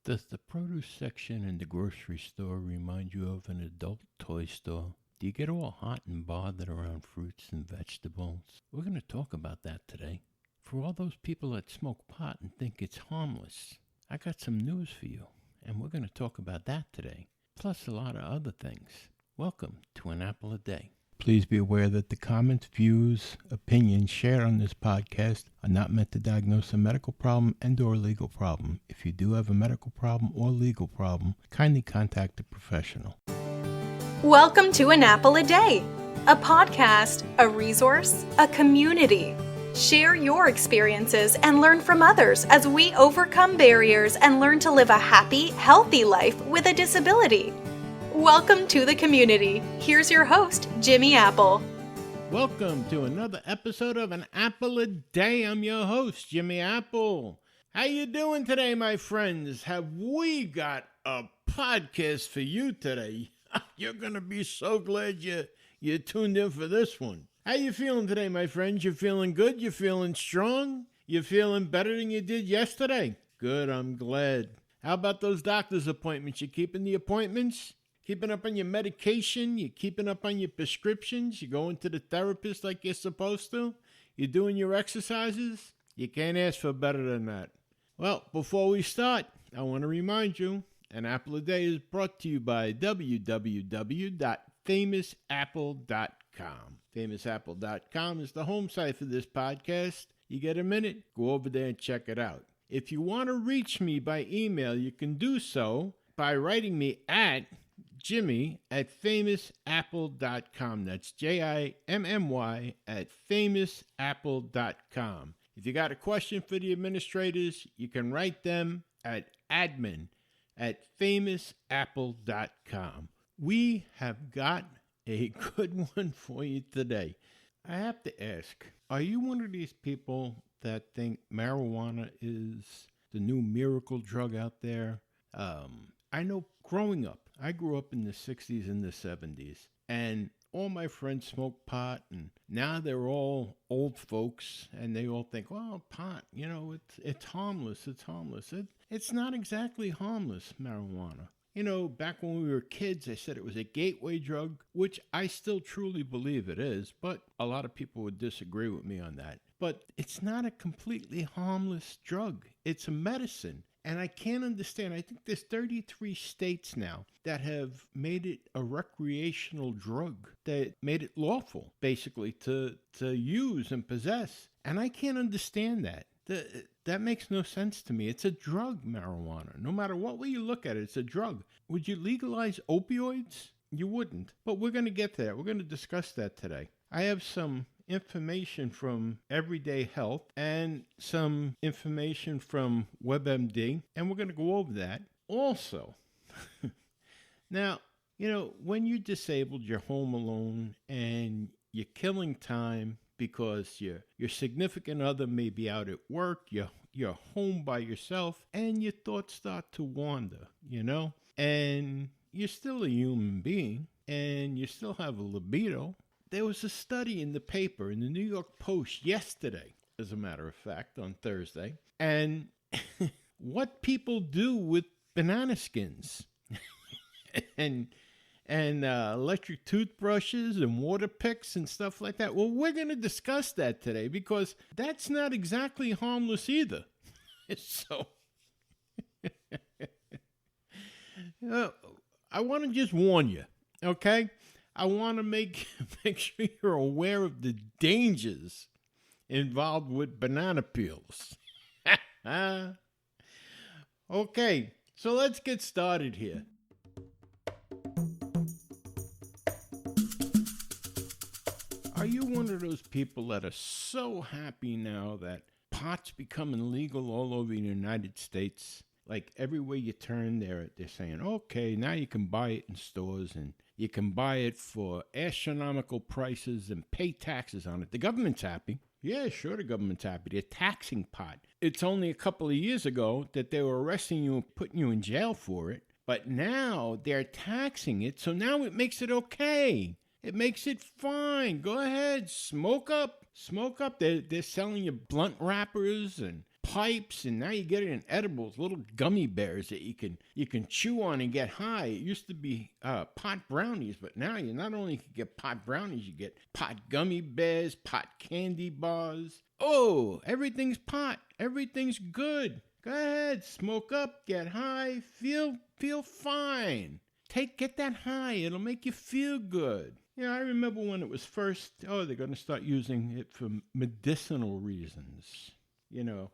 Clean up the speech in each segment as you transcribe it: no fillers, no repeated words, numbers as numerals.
Does the produce section in the grocery store remind you of an adult toy store? Do you get all hot and bothered around fruits and vegetables? We're going to talk about that today. For all those people that smoke pot and think it's harmless, I got some news for you, and we're going to talk about that today, plus a lot of other things. Welcome to An Apple a Day. Please be aware that the comments, views, opinions shared on this podcast are not meant to diagnose a medical problem and/or legal problem. If you do have a medical problem or legal problem, kindly contact a professional. Welcome to An Apple a Day, a podcast, a resource, a community. Share your experiences and learn from others as we overcome barriers and learn to live a happy, healthy life with a disability. Welcome to the community. Here's your host, Jimmy Apple. Welcome to another episode of An Apple a Day. I'm your host, Jimmy Apple. How you doing today, my friends? Have we got a podcast for you today? You're going to be so glad you tuned in for this one. How you feeling today, my friends? You feeling good? You feeling strong? You feeling better than you did yesterday? Good, I'm glad. How about those doctor's appointments? You keeping the appointments? Keeping up on your medication? You keeping up on your prescriptions? You going to the therapist like you're supposed to? You doing your exercises? You can't ask for better than that. Well, before we start, I want to remind you, An Apple a Day is brought to you by www.famousapple.com. Famousapple.com is the home site for this podcast. You get a minute? Go over there and check it out. If you want to reach me by email, you can do so by writing me at Jimmy@famousapple.com. That's JIMMY @famousapple.com. If you got a question for the administrators, you can write them at admin@famousapple.com. We have got a good one for you today. I have to ask, are you one of these people that think marijuana is the new miracle drug out there? I know growing up, I grew up in the 60s and the 70s, and all my friends smoked pot, and now they're all old folks, and they all think, well, pot, it's harmless, it's harmless. It's not exactly harmless, marijuana. Back when we were kids, I said it was a gateway drug, which I still truly believe it is, but a lot of people would disagree with me on that. But it's not a completely harmless drug. It's a medicine. And I can't understand. I think there's 33 states now that have made it a recreational drug, that made it lawful, basically, to use and possess. And I can't understand that. That makes no sense to me. It's a drug, marijuana. No matter what way you look at it, it's a drug. Would you legalize opioids? You wouldn't. But we're going to get to that. We're going to discuss that today. I have some information from Everyday Health and some information from WebMD, and we're going to go over that also. Now, when you're disabled, you're home alone, and you're killing time because your significant other may be out at work, you're home by yourself, and your thoughts start to wander, and you're still a human being, and you still have a libido. There was a study in the paper, in the New York Post yesterday, as a matter of fact, on Thursday, and what people do with banana skins and electric toothbrushes and water picks and stuff like that. Well, we're going to discuss that today because that's not exactly harmless either. So, I want to just warn you, okay? I want to make sure you're aware of the dangers involved with banana peels. Okay, so let's get started here. Are you one of those people that are so happy now that pot's becoming legal all over the United States? Like everywhere you turn, they're saying, okay, now you can buy it in stores and you can buy it for astronomical prices and pay taxes on it. The government's happy. Yeah, sure, the government's happy. They're taxing pot. It's only a couple of years ago that they were arresting you and putting you in jail for it. But now they're taxing it, so now it makes it okay. It makes it fine. Go ahead, smoke up. Smoke up. They're selling you blunt wrappers and pipes, and now you get it in edibles, little gummy bears that you can chew on and get high. It used to be pot brownies, but now you not only can get pot brownies, you get pot gummy bears, pot candy bars. Oh, everything's pot. Everything's good. Go ahead, smoke up, get high, feel fine. Get that high. It'll make you feel good. I remember when it was first, they're going to start using it for medicinal reasons,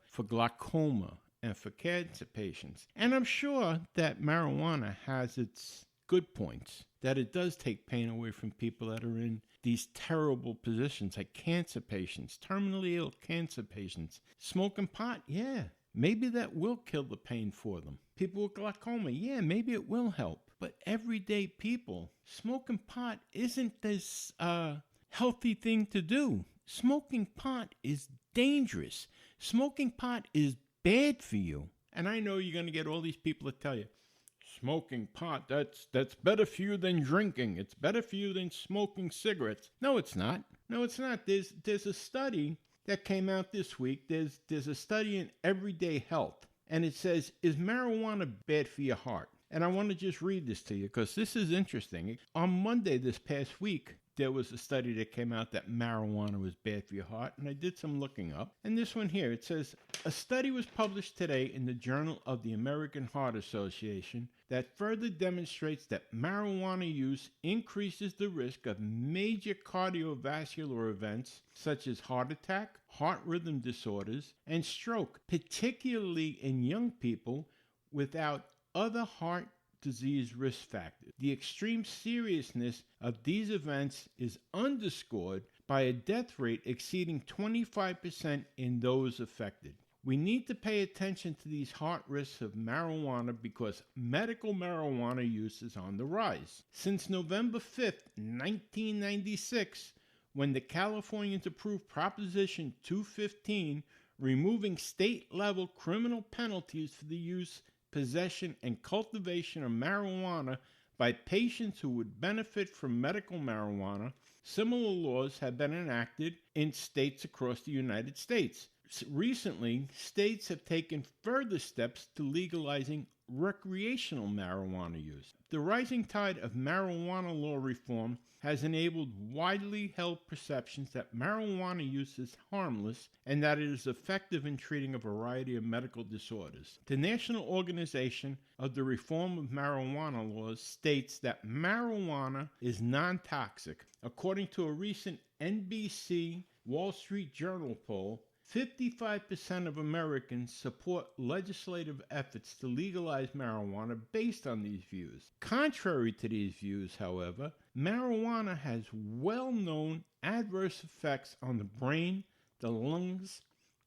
for glaucoma and for cancer patients. And I'm sure that marijuana has its good points, that it does take pain away from people that are in these terrible positions, like cancer patients, terminally ill cancer patients. Smoking pot, yeah, maybe that will kill the pain for them. People with glaucoma, yeah, maybe it will help. But everyday people, smoking pot isn't this healthy thing to do. Smoking pot is dangerous. Smoking pot is bad for you. And I know you're going to get all these people that tell you, smoking pot, that's better for you than drinking. It's better for you than smoking cigarettes. No, it's not. No, it's not. There's a study that came out this week. There's a study in Everyday Health. And it says, is marijuana bad for your heart? And I want to just read this to you because this is interesting. On Monday this past week, there was a study that came out that marijuana was bad for your heart, and I did some looking up. And this one here, it says, a study was published today in the Journal of the American Heart Association that further demonstrates that marijuana use increases the risk of major cardiovascular events such as heart attack, heart rhythm disorders, and stroke, particularly in young people without other heart disease risk factors. The extreme seriousness of these events is underscored by a death rate exceeding 25% in those affected. We need to pay attention to these heart risks of marijuana because medical marijuana use is on the rise. Since November 5th, 1996, when the Californians approved Proposition 215, removing state-level criminal penalties for the use, possession, and cultivation of marijuana by patients who would benefit from medical marijuana, similar laws have been enacted in states across the United States. Recently, states have taken further steps to legalizing recreational marijuana use. The rising tide of marijuana law reform has enabled widely held perceptions that marijuana use is harmless and that it is effective in treating a variety of medical disorders. The National Organization of the Reform of Marijuana Laws states that marijuana is non-toxic. According to a recent NBC Wall Street Journal poll, 55% of Americans support legislative efforts to legalize marijuana based on these views. Contrary to these views, however, marijuana has well-known adverse effects on the brain, the lungs,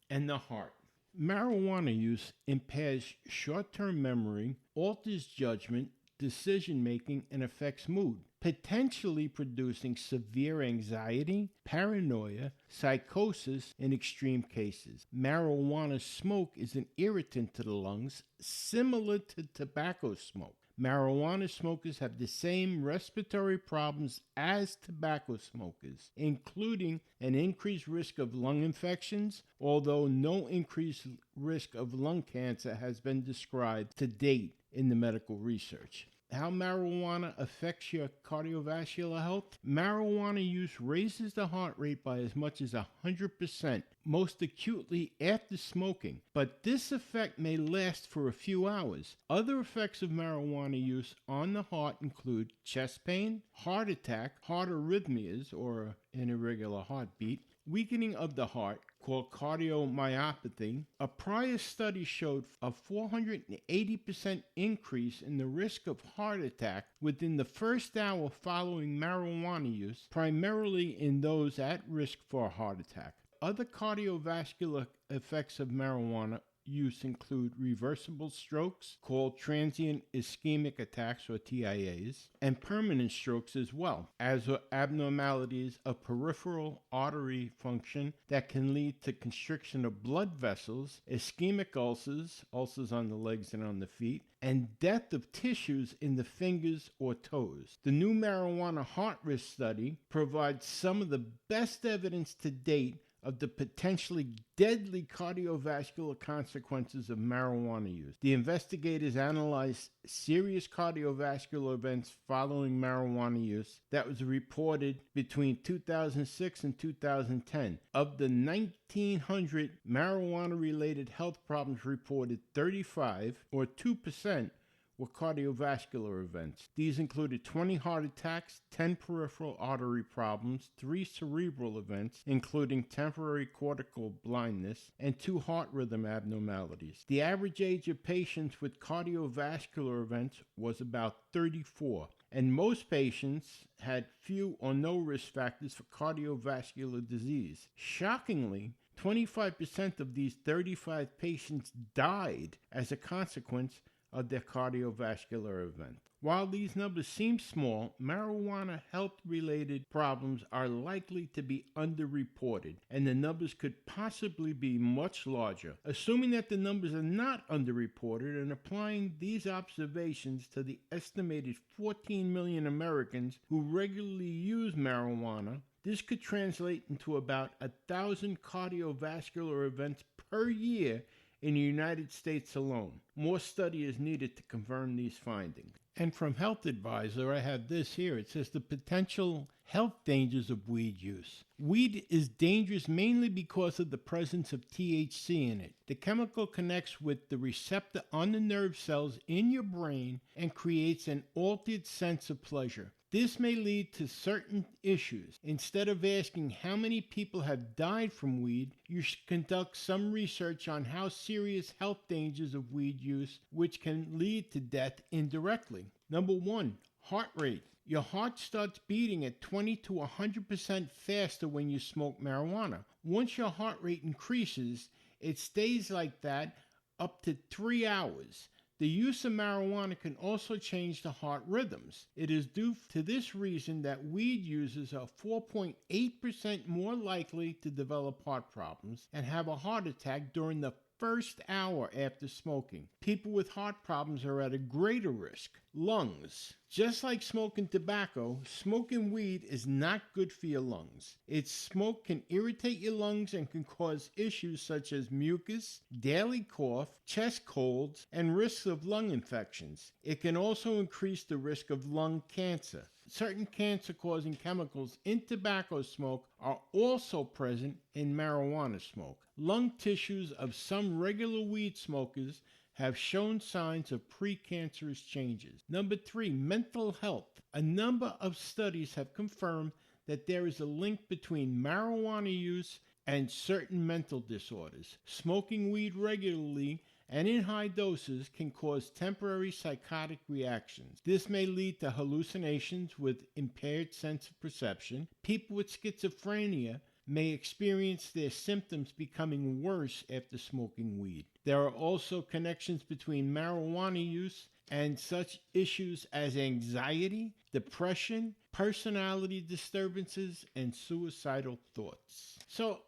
and the heart. Marijuana use impairs short-term memory, alters judgment, decision-making, and affects mood, potentially producing severe anxiety, paranoia, psychosis in extreme cases. Marijuana smoke is an irritant to the lungs, similar to tobacco smoke. Marijuana smokers have the same respiratory problems as tobacco smokers, including an increased risk of lung infections, although no increased risk of lung cancer has been described to date in the medical research. How marijuana affects your cardiovascular health? Marijuana use raises the heart rate by as much as 100%, most acutely after smoking, but this effect may last for a few hours. Other effects of marijuana use on the heart include chest pain, heart attack, heart arrhythmias or an irregular heartbeat, weakening of the heart, called cardiomyopathy. A prior study showed a 480% increase in the risk of heart attack within the first hour following marijuana use, primarily in those at risk for a heart attack. Other cardiovascular effects of marijuana use include reversible strokes, called transient ischemic attacks or TIAs, and permanent strokes as well, as abnormalities of peripheral artery function that can lead to constriction of blood vessels, ischemic ulcers, ulcers on the legs and on the feet, and death of tissues in the fingers or toes. The new marijuana heart risk study provides some of the best evidence to date of the potentially deadly cardiovascular consequences of marijuana use. The investigators analyzed serious cardiovascular events following marijuana use that was reported between 2006 and 2010. Of the 1,900 marijuana-related health problems reported, 35, or 2%, were cardiovascular events. These included 20 heart attacks, 10 peripheral artery problems, 3 cerebral events, including temporary cortical blindness, and 2 heart rhythm abnormalities. The average age of patients with cardiovascular events was about 34, and most patients had few or no risk factors for cardiovascular disease. Shockingly, 25% of these 35 patients died as a consequence of their cardiovascular event. While these numbers seem small, marijuana health-related problems are likely to be underreported, and the numbers could possibly be much larger. Assuming that the numbers are not underreported and applying these observations to the estimated 14 million Americans who regularly use marijuana, this could translate into about 1,000 cardiovascular events per year in the United States alone. More study is needed to confirm these findings. And from Health Advisor, I have this here. It says the potential health dangers of weed use. Weed is dangerous mainly because of the presence of THC in it. The chemical connects with the receptor on the nerve cells in your brain and creates an altered sense of pleasure. This may lead to certain issues. Instead of asking how many people have died from weed, you should conduct some research on how serious health dangers of weed use, which can lead to death indirectly. Number 1, heart rate. Your heart starts beating at 20 to 100% faster when you smoke marijuana. Once your heart rate increases, it stays like that up to 3 hours. The use of marijuana can also change the heart rhythms. It is due to this reason that weed users are 4.8% more likely to develop heart problems and have a heart attack during the first hour after smoking. People with heart problems are at a greater risk. Lungs. Just like smoking tobacco, smoking weed is not good for your lungs. Its smoke can irritate your lungs and can cause issues such as mucus, daily cough, chest colds, and risks of lung infections. It can also increase the risk of lung cancer. Certain cancer-causing chemicals in tobacco smoke are also present in marijuana smoke. Lung tissues of some regular weed smokers have shown signs of precancerous changes. Number 3, mental health. A number of studies have confirmed that there is a link between marijuana use and certain mental disorders. Smoking weed regularly and in high doses can cause temporary psychotic reactions. This may lead to hallucinations with impaired sense of perception. People with schizophrenia may experience their symptoms becoming worse after smoking weed. There are also connections between marijuana use and such issues as anxiety, depression, personality disturbances, and suicidal thoughts. So,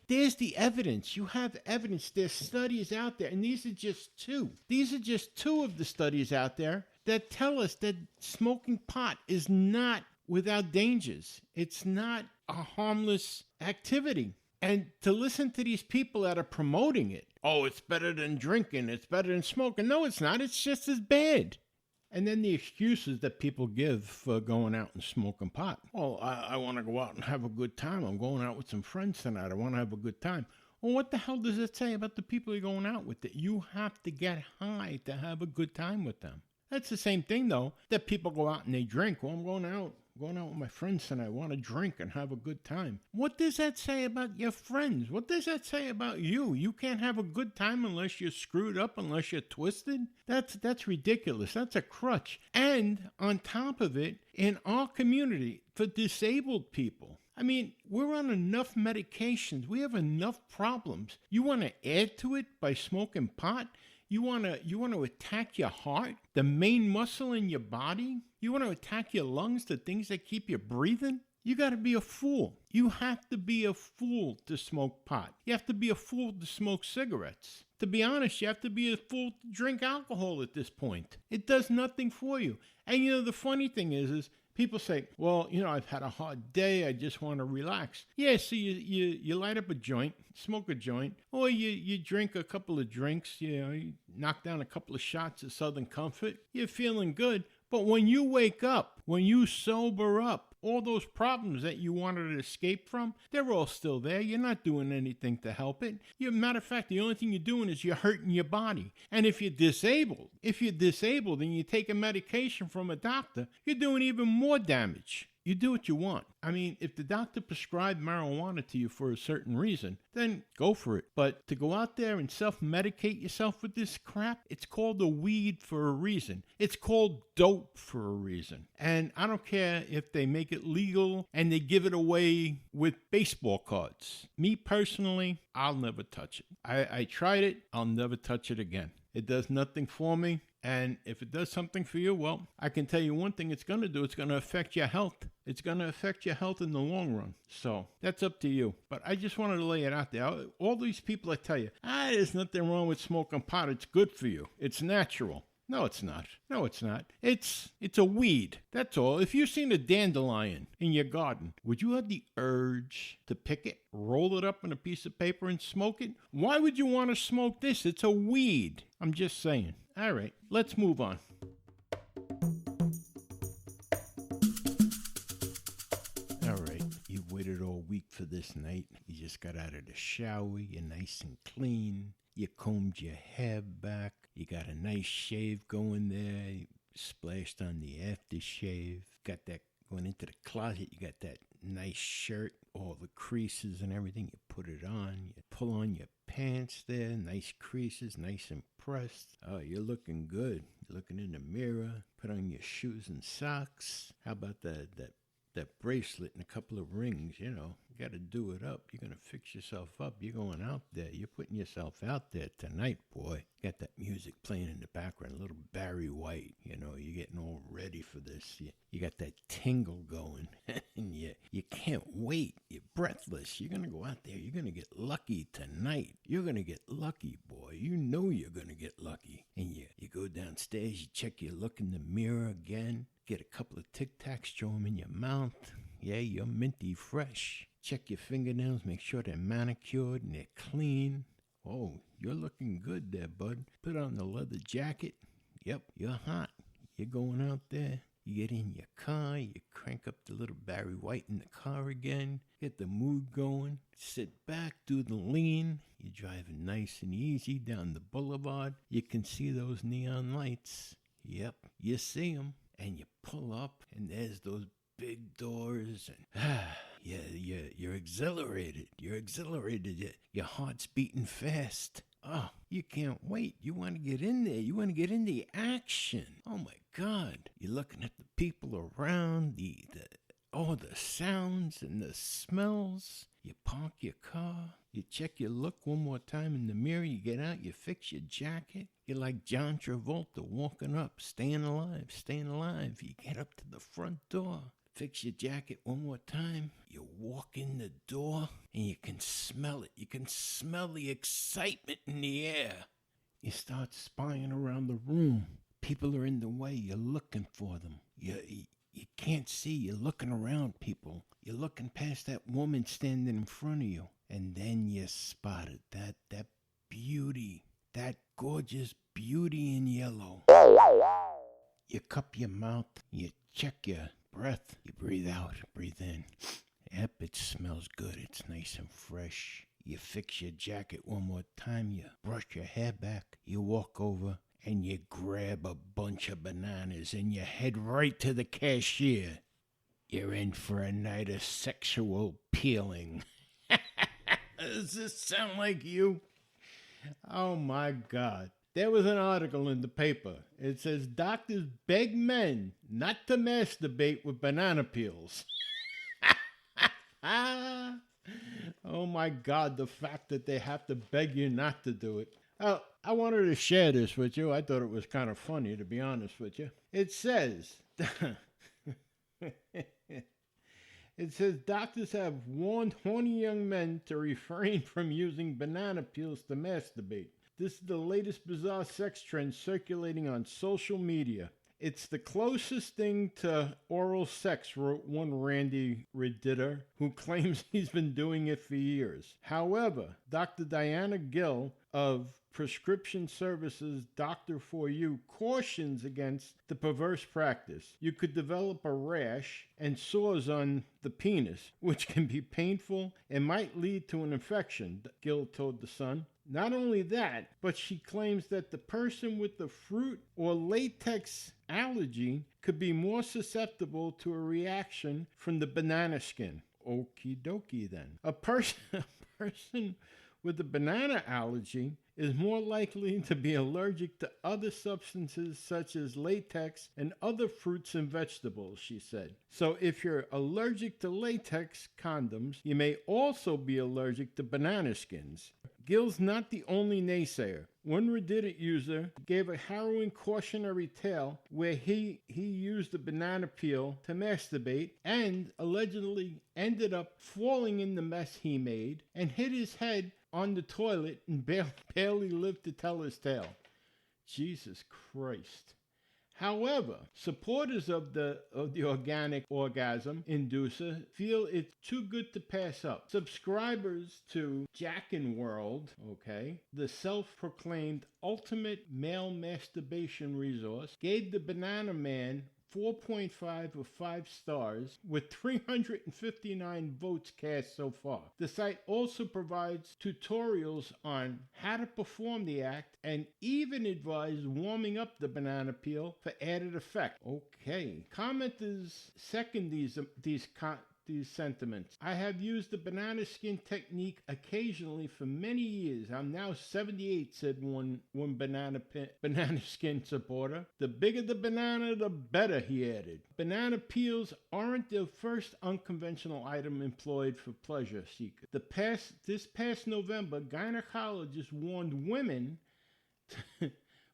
there's the evidence. You have evidence. There's studies out there, and these are just two. These are just two of the studies out there that tell us that smoking pot is not without dangers. It's not a harmless activity. And to listen to these people that are promoting it, oh, it's better than drinking, it's better than smoking. No, it's not. It's just as bad. And then the excuses that people give for going out and smoking pot. Well, I want to go out and have a good time. I'm going out with some friends tonight. I want to have a good time. Well, what the hell does it say about the people you're going out with? That you have to get high to have a good time with them. That's the same thing, though, that people go out and they drink. Well, I'm going out with my friends tonight. I want to drink and have a good time. What does that say about your friends? What does that say about you? You can't have a good time unless you're screwed up, unless you're twisted? That's ridiculous. That's a crutch. And on top of it, in our community, for disabled people, we're on enough medications. We have enough problems. You want to add to it by smoking pot? You want to attack your heart, the main muscle in your body? You want to attack your lungs, the things that keep you breathing? You got to be a fool. You have to be a fool to smoke pot. You have to be a fool to smoke cigarettes. To be honest, you have to be a fool to drink alcohol at this point. It does nothing for you. And the funny thing is People say, well, I've had a hard day. I just want to relax. Yeah, so you light up a joint, smoke a joint, or you drink a couple of drinks, you knock down a couple of shots of Southern Comfort. You're feeling good. But when you wake up, when you sober up, all those problems that you wanted to escape from, they're all still there. You're not doing anything to help it. Matter of fact, the only thing you're doing is you're hurting your body. And if you're disabled and you take a medication from a doctor, you're doing even more damage. You do what you want. I mean, if the doctor prescribed marijuana to you for a certain reason, then go for it. But to go out there and self-medicate yourself with this crap, it's called a weed for a reason. It's called dope for a reason. And I don't care if they make it legal and they give it away with baseball cards. Me personally, I'll never touch it. I tried it. I'll never touch it again. It does nothing for me. And if it does something for you, well, I can tell you one thing it's going to do. It's going to affect your health. It's going to affect your health in the long run. So that's up to you. But I just wanted to lay it out there. All these people that tell you, there's nothing wrong with smoking pot. It's good for you. It's natural. No, it's not. No, it's not. It's a weed. That's all. If you've seen a dandelion in your garden, would you have the urge to pick it, roll it up in a piece of paper and smoke it? Why would you want to smoke this? It's a weed. I'm just saying. All right, let's move on. All right, you've waited all week for this night. You just got out of the shower. You're nice and clean. You combed your hair back. You got a nice shave going there. You splashed on the aftershave. Got that going into the closet. You got that nice shirt, all the creases and everything. You put it on. You pull on your pants there. Nice creases, nice and pressed. Oh, you're looking good. You're looking in the mirror. Put on your shoes and socks. How about that bracelet and a couple of rings? You got to do it up. You're going to fix yourself up. You're going out there. You're putting yourself out there tonight, boy. Got that music playing in the background, a little Barry White. You're getting all ready for this. You got that tingle going, and you can't wait. You're breathless. You're going to go out there. You're going to get lucky tonight. You're going to get lucky, boy. You know you're going to get lucky. And you go downstairs. You check your look in the mirror again. Get a couple of Tic Tacs, throw them in your mouth. Yeah, you're minty fresh. Check your fingernails, make sure they're manicured and they're clean. Oh, you're looking good there, bud. Put on the leather jacket. Yep, you're hot. You're going out there. You get in your car. You crank up the little Barry White in the car again. Get the mood going. Sit back, do the lean. You're driving nice and easy down the boulevard. You can see those neon lights. Yep, you see them. And you pull up, and there's those big doors, and you're exhilarated. You're exhilarated. Your heart's beating fast. Oh, you can't wait. You want to get in there. You want to get in the action. Oh my God! You're looking at the people around, the sounds and the smells. You park your car. You check your look one more time in the mirror. You get out. You fix your jacket. You're like John Travolta walking up, staying alive, staying alive. You get up to the front door. Fix your jacket one more time. You walk in the door and you can smell it. You can smell the excitement in the air. You start spying around the room. People are in the way. You're looking for them. You can't see. You're looking around people. You're looking past that woman standing in front of you. And then you spotted that beauty, that gorgeous beauty in yellow. You cup your mouth. You check your breath. You breathe out, breathe in. Yep, it smells good. It's nice and fresh. You fix your jacket one more time. You brush your hair back. You walk over and you grab a bunch of bananas and you head right to the cashier. You're in for a night of sexual peeling. Does this sound like you? Oh my God. There was an article in the paper. It says doctors beg men not to masturbate with banana peels. Oh my God, the fact that they have to beg you not to do it. Oh, I wanted to share this with you. I thought it was kind of funny, to be honest with you. It says... It says doctors have warned horny young men to refrain from using banana peels to masturbate. This is the latest bizarre sex trend circulating on social media. It's the closest thing to oral sex, wrote one Randy Redditor, who claims he's been doing it for years. However, Dr. Diana Gill of Prescription Services Doctor4U cautions against the perverse practice. You could develop a rash and sores on the penis, which can be painful and might lead to an infection, Gill told The Sun. Not only that, but she claims that the person with the fruit or latex allergy could be more susceptible to a reaction from the banana skin. Okie dokie then. A person with a banana allergy is more likely to be allergic to other substances such as latex and other fruits and vegetables, she said. So if you're allergic to latex condoms, you may also be allergic to banana skins. Gill's not the only naysayer. One Reddit user gave a harrowing cautionary tale where he used a banana peel to masturbate and allegedly ended up falling in the mess he made and hit his head on the toilet and barely lived to tell his tale. Jesus Christ. However, supporters of the organic orgasm inducer feel it's too good to pass up. Subscribers to Jackin' World, the self-proclaimed ultimate male masturbation resource, gave the Banana Man 4.5 of 5 stars with 359 votes cast so far. The site also provides tutorials on how to perform the act and even advise warming up the banana peel for added effect. Okay. Commenters second these sentiments. I have used the banana skin technique occasionally for many years. I'm now 78, said one banana skin supporter. The bigger the banana, the better, he added. Banana peels aren't the first unconventional item employed for pleasure seekers. This past November, gynecologists warned women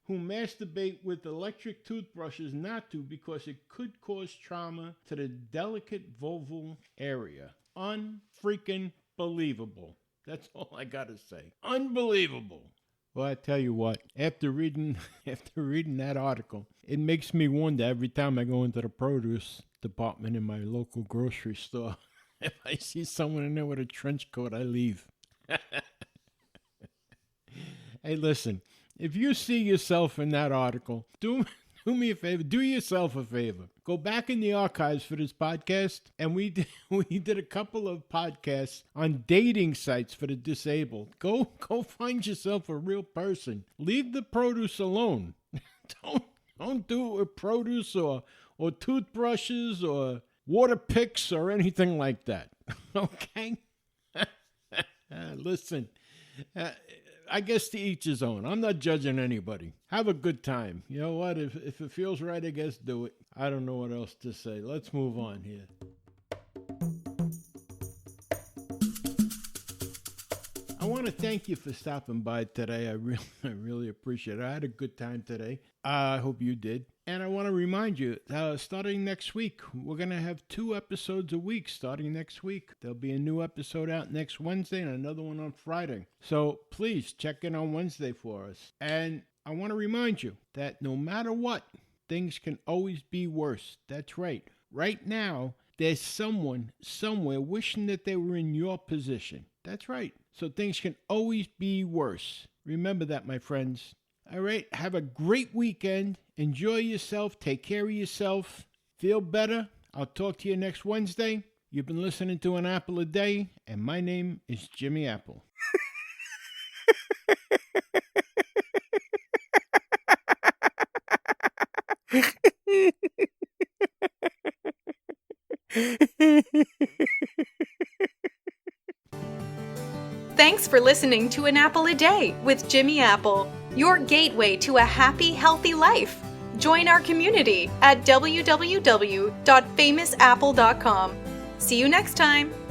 who masturbate with electric toothbrushes not to because it could cause trauma to the delicate vulval area. Unfreaking believable. That's all I gotta say. Unbelievable. Well, I tell you what, after reading that article, it makes me wonder every time I go into the produce department in my local grocery store. If I see someone in there with a trench coat, I leave. Hey, listen. If you see yourself in that article, do me a favor. Do yourself a favor. Go back in the archives for this podcast, and we did a couple of podcasts on dating sites for the disabled. Go find yourself a real person. Leave the produce alone. Don't do it with produce or toothbrushes or water picks or anything like that. Okay? Listen. I guess to each his own. I'm not judging anybody. Have a good time. You know what? If it feels right, I guess do it. I don't know what else to say. Let's move on here. I want to thank you for stopping by today. I really appreciate it. I had a good time today. I hope you did. And I want to remind you, starting next week, we're going to have 2 episodes a week starting next week. There'll be a new episode out next Wednesday and another one on Friday. So please check in on Wednesday for us. And I want to remind you that no matter what, things can always be worse. That's right. Right now, there's someone somewhere wishing that they were in your position. That's right. So things can always be worse. Remember that, my friends. All right. Have a great weekend. Enjoy yourself. Take care of yourself. Feel better. I'll talk to you next Wednesday. You've been listening to An Apple a Day, and my name is Jimmy Apple. Thanks for listening to An Apple a Day with Jimmy Apple, your gateway to a happy, healthy life. Join our community at www.famousapple.com. See you next time.